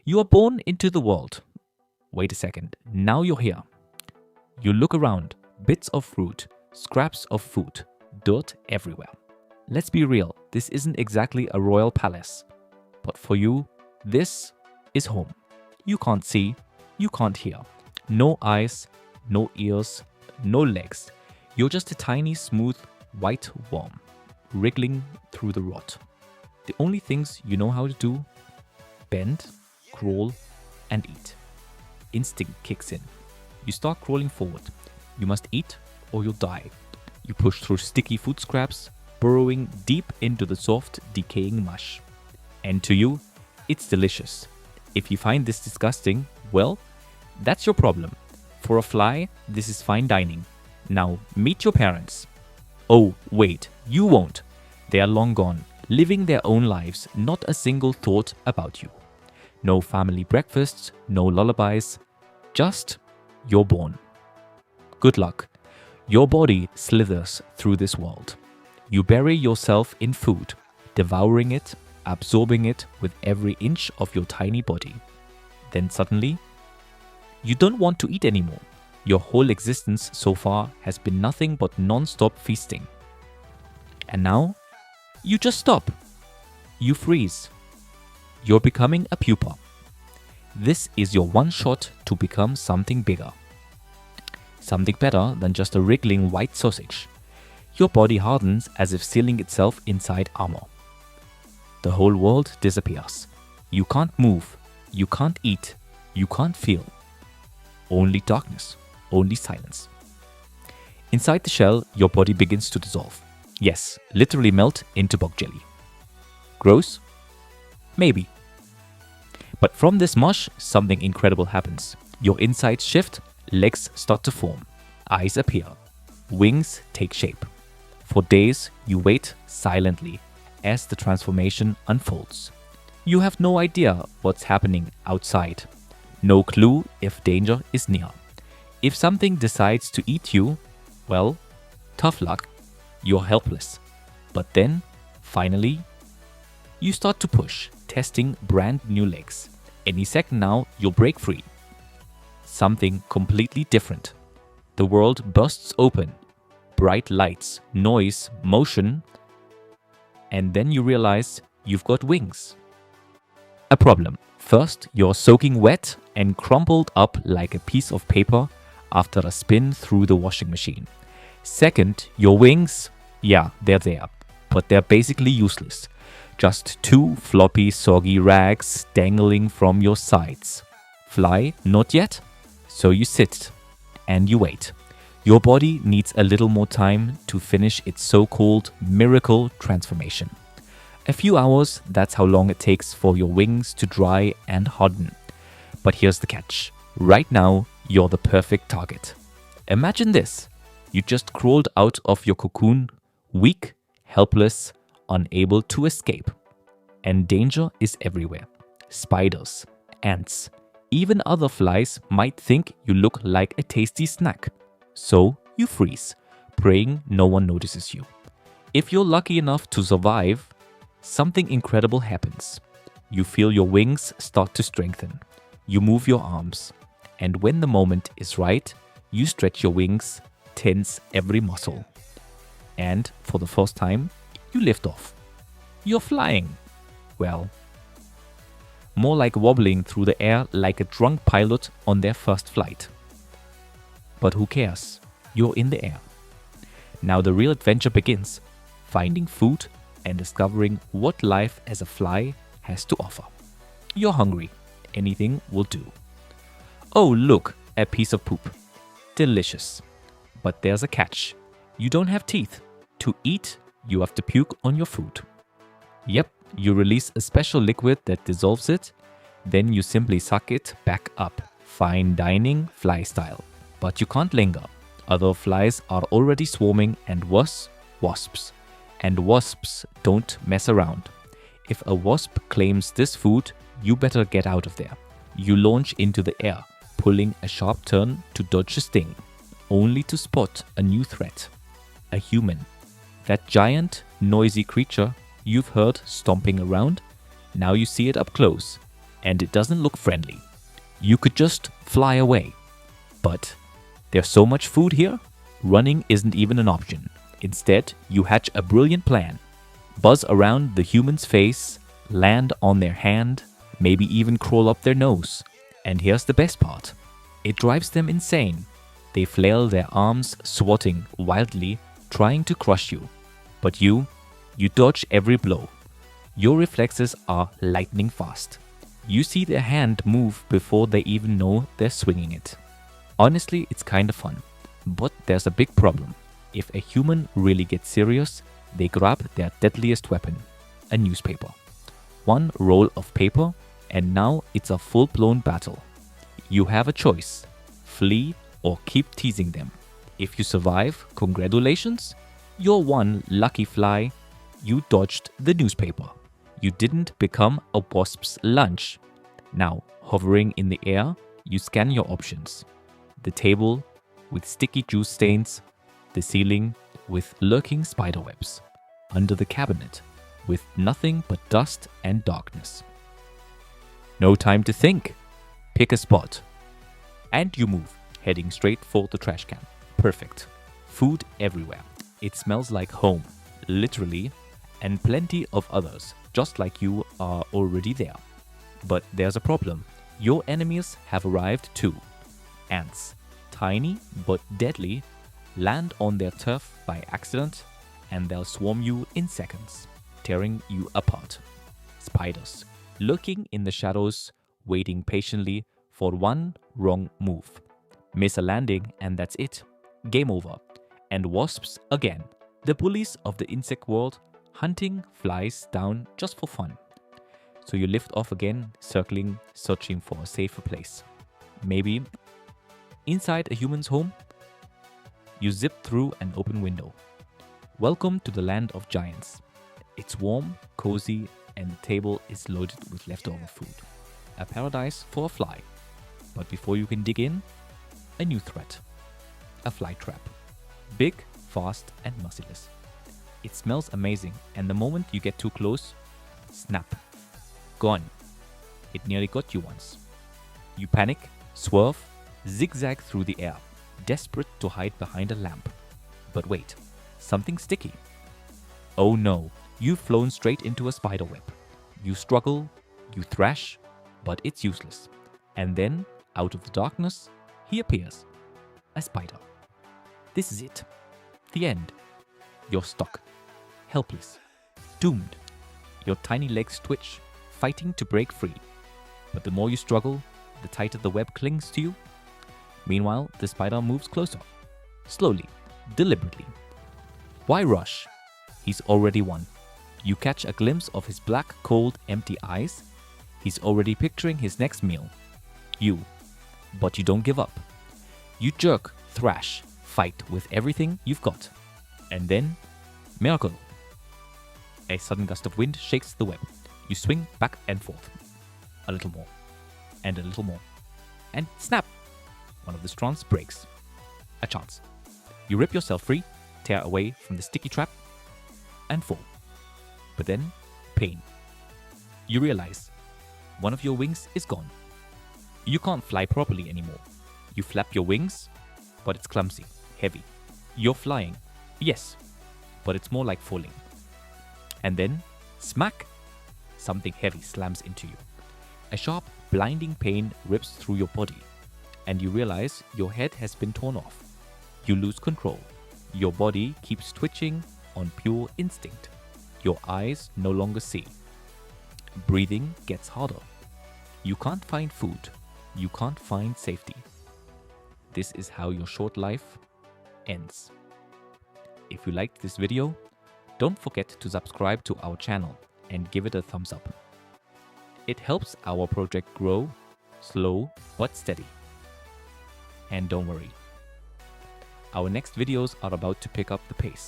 You are born into the world. Wait a second, now you're here. You look around, bits of fruit, scraps of food, dirt everywhere. Let's be real, this isn't exactly a royal palace. But for you, this is home. You can't see, you can't hear. No eyes, no ears, no legs. You're just a tiny, smooth, white worm, wriggling through the rot. The only things you know how to do: bend, crawl, and eat. Instinct kicks in. You start crawling forward. You must eat or you'll die. You push through sticky food scraps, burrowing deep into the soft, decaying mush. And to you, it's delicious. If you find this disgusting, well, that's your problem. For a fly, this is fine dining. Now, meet your parents. Oh, wait, you won't. They are long gone, living their own lives, not a single thought about you. No family breakfasts, no lullabies, just you're born. Good luck. Your body slithers through this world. You bury yourself in food, devouring it, absorbing it with every inch of your tiny body. Then suddenly, you don't want to eat anymore. Your whole existence so far has been nothing but non-stop feasting. And now, you just stop. You freeze. You're becoming a pupa. This is your one shot to become something bigger. Something better than just a wriggling white sausage. Your body hardens as if sealing itself inside armor. The whole world disappears. You can't move. You can't eat. You can't feel. Only darkness. Only silence. Inside the shell, your body begins to dissolve. Yes, literally melt into bog jelly. Gross? Maybe. But from this mush, something incredible happens. Your insides shift, legs start to form, eyes appear, wings take shape. For days, you wait silently as the transformation unfolds. You have no idea what's happening outside. No clue if danger is near. If something decides to eat you, well, tough luck. You're helpless. But then, finally, you start to push, testing brand new legs. Any second now, you'll break free. Something completely different. The world bursts open. Bright lights, noise, motion. And then you realize you've got wings. A problem. First, you're soaking wet and crumpled up like a piece of paper after a spin through the washing machine. Second, your wings, yeah, they're there, but they're basically useless. Just two floppy, soggy rags dangling from your sides. Fly? Not yet? So you sit and you wait. Your body needs a little more time to finish its so-called miracle transformation. A few hours, that's how long it takes for your wings to dry and harden. But here's the catch. Right now, you're the perfect target. Imagine this. You just crawled out of your cocoon, weak, helpless, unable to escape. And danger is everywhere. Spiders, ants, even other flies might think you look like a tasty snack. So you freeze, praying no one notices you. If you're lucky enough to survive, something incredible happens. You feel your wings start to strengthen. You move your arms. And when the moment is right, you stretch your wings, tense every muscle. And for the first time, you lift off. You're flying. Well, more like wobbling through the air like a drunk pilot on their first flight. But who cares? You're in the air. Now the real adventure begins, finding food and discovering what life as a fly has to offer. You're hungry. Anything will do. Oh, look, a piece of poop. Delicious. But there's a catch. You don't have teeth. To eat, you have to puke on your food. Yep, you release a special liquid that dissolves it. Then you simply suck it back up. Fine dining, fly style. But you can't linger. Other flies are already swarming, and worse, wasps. And wasps don't mess around. If a wasp claims this food, you better get out of there. You launch into the air, pulling a sharp turn to dodge a sting, only to spot a new threat. A human. That giant, noisy creature you've heard stomping around. Now you see it up close. and it doesn't look friendly. You could just fly away. But there's so much food here, running isn't even an option. Instead, you hatch a brilliant plan. Buzz around the human's face, land on their hand, maybe even crawl up their nose. And here's the best part. It drives them insane. They flail their arms, swatting wildly, trying to crush you. But you dodge every blow. Your reflexes are lightning fast. You see their hand move before they even know they're swinging it. Honestly, it's kind of fun. But there's a big problem. If a human really gets serious, they grab their deadliest weapon, a newspaper. One roll of paper, and now it's a full-blown battle. You have a choice, flee or keep teasing them. If you survive, congratulations, you're one lucky fly. You dodged the newspaper. You didn't become a wasp's lunch. Now, hovering in the air, you scan your options. The table with sticky juice stains, the ceiling with lurking spiderwebs, under the cabinet with nothing but dust and darkness. No time to think. Pick a spot. And you move, heading straight for the trash can. Perfect. Food everywhere. It smells like home, literally, and plenty of others, just like you, are already there. But there's a problem. Your enemies have arrived too. Ants, tiny but deadly, land on their turf by accident, and they'll swarm you in seconds, tearing you apart. Spiders, lurking in the shadows, waiting patiently for one wrong move. Miss a landing and that's it. Game over. And wasps again, the bullies of the insect world, hunting flies down just for fun. So you lift off again, circling, searching for a safer place. Maybe inside a human's home, you zip through an open window. Welcome to the land of giants. It's warm, cozy, and the table is loaded with leftover food. A paradise for a fly. But before you can dig in, a new threat. A fly trap. Big, fast, and merciless. It smells amazing, and the moment you get too close, snap. Gone. It nearly got you once. You panic, swerve, zigzag through the air, desperate to hide behind a lamp. But wait, something sticky. Oh no, you've flown straight into a spider web. You struggle, you thrash, but it's useless. And then, out of the darkness, he appears. A spider. This is it. The end. You're stuck. Helpless. Doomed. Your tiny legs twitch, fighting to break free. But the more you struggle, the tighter the web clings to you. Meanwhile, the spider moves closer. Slowly. Deliberately. Why rush? He's already won. You catch a glimpse of his black, cold, empty eyes. He's already picturing his next meal. You. But you don't give up. You jerk, thrash, fight with everything you've got. And then, miracle. A sudden gust of wind shakes the web. You swing back and forth. A little more. And a little more. And snap! One of the strands breaks. A chance. You rip yourself free, tear away from the sticky trap, and fall. But then, pain. You realize one of your wings is gone. You can't fly properly anymore. You flap your wings, but it's clumsy, heavy. You're flying, yes, but it's more like falling. And then, smack! Something heavy slams into you. A sharp, blinding pain rips through your body, and you realize your head has been torn off. You lose control. Your body keeps twitching on pure instinct. Your eyes no longer see. Breathing gets harder. You can't find food. You can't find safety. This is how your short life ends. If you liked this video, don't forget to subscribe to our channel and give it a thumbs up. It helps our project grow, slow but steady. And don't worry, our next videos are about to pick up the pace.